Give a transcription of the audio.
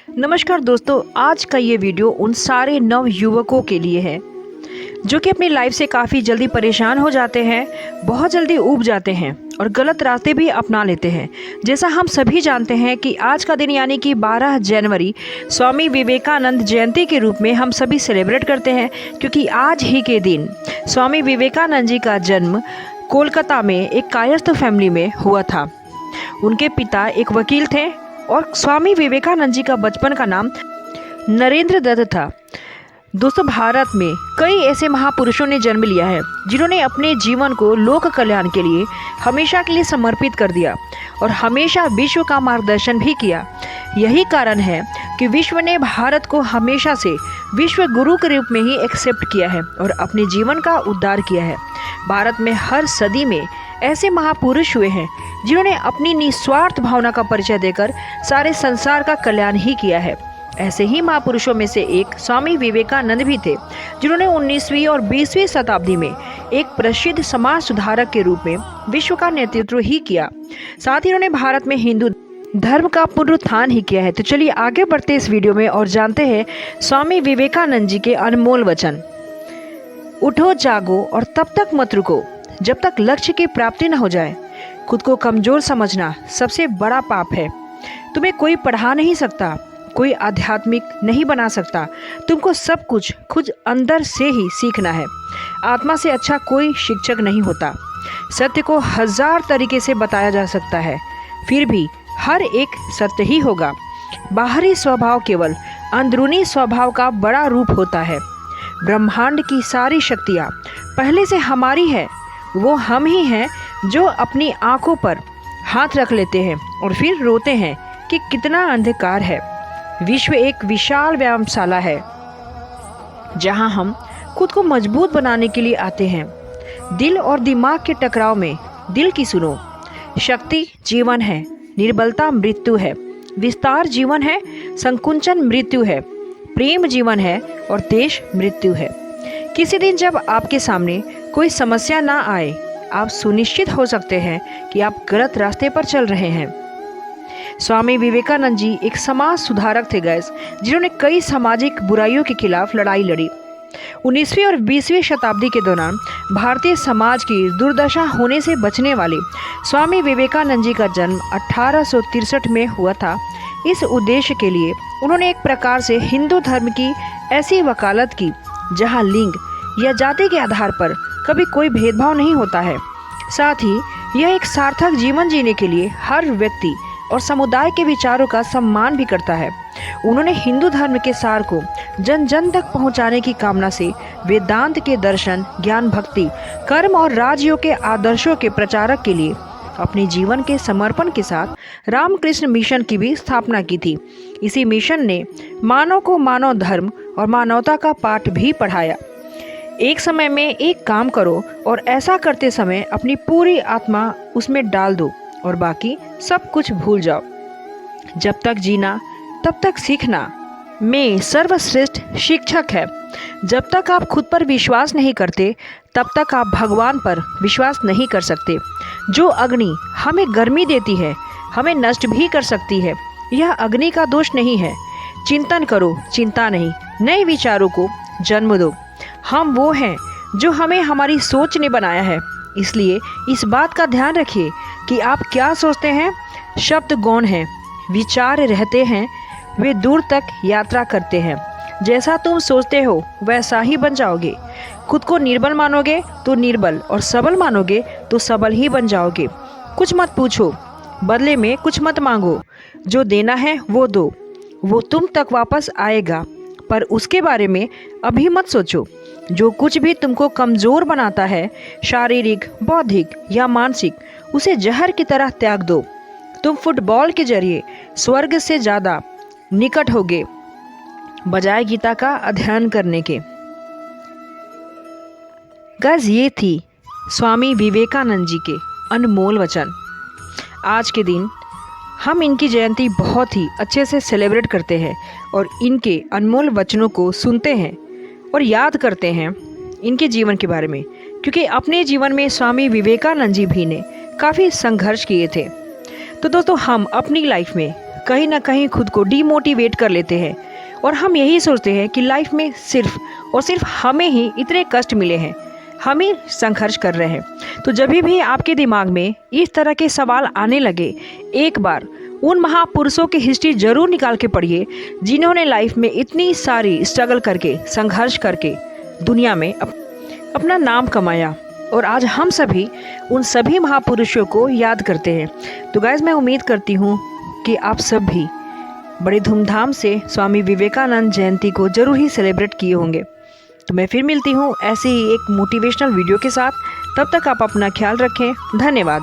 नमस्कार दोस्तों, आज का ये वीडियो उन सारे नव युवकों के लिए है जो कि अपनी लाइफ से काफ़ी जल्दी परेशान हो जाते हैं, बहुत जल्दी ऊब जाते हैं और गलत रास्ते भी अपना लेते हैं। जैसा हम सभी जानते हैं कि आज का दिन यानी कि 12 जनवरी स्वामी विवेकानंद जयंती के रूप में हम सभी सेलिब्रेट करते हैं, क्योंकि आज ही के दिन स्वामी विवेकानंद जी का जन्म कोलकाता में एक कायस्थ फैमिली में हुआ था। उनके पिता एक वकील थे और स्वामी विवेकानंद जी का बचपन का नाम नरेंद्र दत्त था। दोस्तों, भारत में कई ऐसे महापुरुषों ने जन्म लिया है जिन्होंने अपने जीवन को लोक कल्याण के लिए हमेशा के लिए समर्पित कर दिया और हमेशा विश्व का मार्गदर्शन भी किया। यही कारण है कि विश्व ने भारत को हमेशा से विश्व गुरु के रूप में ही एक्सेप्ट किया है और अपने जीवन का उद्धार किया है। भारत में हर सदी में ऐसे महापुरुष हुए हैं जिन्होंने अपनी निस्वार्थ भावना का परिचय देकर सारे संसार का कल्याण ही किया है। ऐसे ही महापुरुषों में से एक स्वामी विवेकानंद भी थे, जिन्होंने 19वीं और 20वीं शताब्दी में एक प्रसिद्ध समाज सुधारक के रूप में विश्व का नेतृत्व ही किया। साथ ही उन्होंने भारत में हिंदू धर्म का पुनरुत्थान ही किया है। तो चलिए आगे बढ़ते इस वीडियो में और जानते हैं स्वामी विवेकानंद जी के अनमोल वचन। उठो जागो और तब तक मत रुको जब तक लक्ष्य की प्राप्ति न हो जाए। खुद को कमजोर समझना सबसे बड़ा पाप है। तुम्हें कोई पढ़ा नहीं सकता, कोई आध्यात्मिक नहीं बना सकता। तुमको सब कुछ खुद अंदर से ही सीखना है। आत्मा से अच्छा कोई शिक्षक नहीं होता। सत्य को 1000 तरीके से बताया जा सकता है, फिर भी हर एक सत्य ही होगा। बाहरी स्वभाव केवल अंदरूनी स्वभाव का बड़ा रूप होता है। ब्रह्मांड की सारी शक्तियाँ पहले से हमारी है। वो हम ही हैं जो अपनी आंखों पर हाथ रख लेते हैं और फिर रोते हैं कि कितना अंधकार है। विश्व एक विशाल व्यायामशाला है जहां हम खुद को मजबूत बनाने के लिए आते हैं। दिल और दिमाग के टकराव में दिल की सुनो। शक्ति जीवन है, निर्बलता मृत्यु है, विस्तार जीवन है, संकुचन मृत्यु है, प्रेम जीवन है और देश मृत्यु है। किसी दिन जब आपके सामने कोई समस्या ना आए, आप सुनिश्चित हो सकते हैं कि आप गलत रास्ते पर चल रहे हैं। स्वामी विवेकानंद जी एक समाज सुधारक थे गैस, जिन्होंने कई सामाजिक बुराइयों के खिलाफ लड़ाई लड़ी। 19वीं और 20वीं शताब्दी के दौरान भारतीय समाज की दुर्दशा होने से बचने वाले स्वामी विवेकानंद जी का जन्म 1863 में हुआ था। इस उद्देश्य के लिए उन्होंने एक प्रकार से हिंदू धर्म की ऐसी वकालत की जहां लिंग या जाति के आधार पर कभी कोई भेदभाव नहीं होता है। साथ ही यह एक सार्थक जीवन जीने के लिए हर व्यक्ति और समुदाय के विचारों का सम्मान भी करता है। उन्होंने हिंदू धर्म के सार को जन जन तक पहुंचाने की कामना से वेदांत के दर्शन, ज्ञान, भक्ति, कर्म और राजयोग के आदर्शों के प्रचारक के लिए अपने जीवन के समर्पण के साथ रामकृष्ण मिशन की भी स्थापना की थी। इसी मिशन ने मानव को मानव धर्म और मानवता का पाठ भी पढ़ाया। एक समय में एक काम करो और ऐसा करते समय अपनी पूरी आत्मा उसमें डाल दो और बाकी सब कुछ भूल जाओ। जब तक जीना तब तक सीखना में सर्वश्रेष्ठ शिक्षक है। जब तक आप खुद पर विश्वास नहीं करते तब तक आप भगवान पर विश्वास नहीं कर सकते। जो अग्नि हमें गर्मी देती है हमें नष्ट भी कर सकती है। यह अग्नि का दोष नहीं है। चिंतन करो, चिंता नहीं। नए विचारों को जन्म दो। हम वो हैं जो हमें हमारी सोच ने बनाया है, इसलिए इस बात का ध्यान रखिए कि आप क्या सोचते हैं। शब्द गौण हैं, विचार रहते हैं, वे दूर तक यात्रा करते हैं। जैसा तुम सोचते हो वैसा ही बन जाओगे। खुद को निर्बल मानोगे तो निर्बल और सबल मानोगे तो सबल ही बन जाओगे। कुछ मत पूछो, बदले में कुछ मत मांगो। जो देना है वो दो, वो तुम तक वापस आएगा, पर उसके बारे में अभी मत सोचो। जो कुछ भी तुमको कमज़ोर बनाता है, शारीरिक, बौद्धिक या मानसिक, उसे जहर की तरह त्याग दो। तुम फुटबॉल के जरिए स्वर्ग से ज़्यादा निकट होगे बजाय गीता का अध्ययन करने के। गाइस, ये थी स्वामी विवेकानंद जी के अनमोल वचन। आज के दिन हम इनकी जयंती बहुत ही अच्छे से सेलिब्रेट करते हैं और इनके अनमोल वचनों को सुनते हैं और याद करते हैं इनके जीवन के बारे में, क्योंकि अपने जीवन में स्वामी विवेकानंद जी भी ने काफ़ी संघर्ष किए थे। तो दोस्तों, हम अपनी लाइफ में कहीं ना कहीं खुद को डीमोटिवेट कर लेते हैं और हम यही सोचते हैं कि लाइफ में सिर्फ और सिर्फ हमें ही इतने कष्ट मिले हैं, हम ही संघर्ष कर रहे हैं। तो जब भी आपके दिमाग में इस तरह के सवाल आने लगे, एक बार उन महापुरुषों की हिस्ट्री ज़रूर निकाल के पढ़िए जिन्होंने लाइफ में इतनी सारी स्ट्रगल करके, संघर्ष करके दुनिया में अपना नाम कमाया। और आज हम सभी उन सभी महापुरुषों को याद करते हैं। तो गाइस, मैं उम्मीद करती हूँ कि आप सब भी बड़े धूमधाम से स्वामी विवेकानंद जयंती को ज़रूर ही सेलिब्रेट किए होंगे। तो मैं फिर मिलती हूँ ऐसे ही एक मोटिवेशनल वीडियो के साथ। तब तक आप अपना ख्याल रखें। धन्यवाद।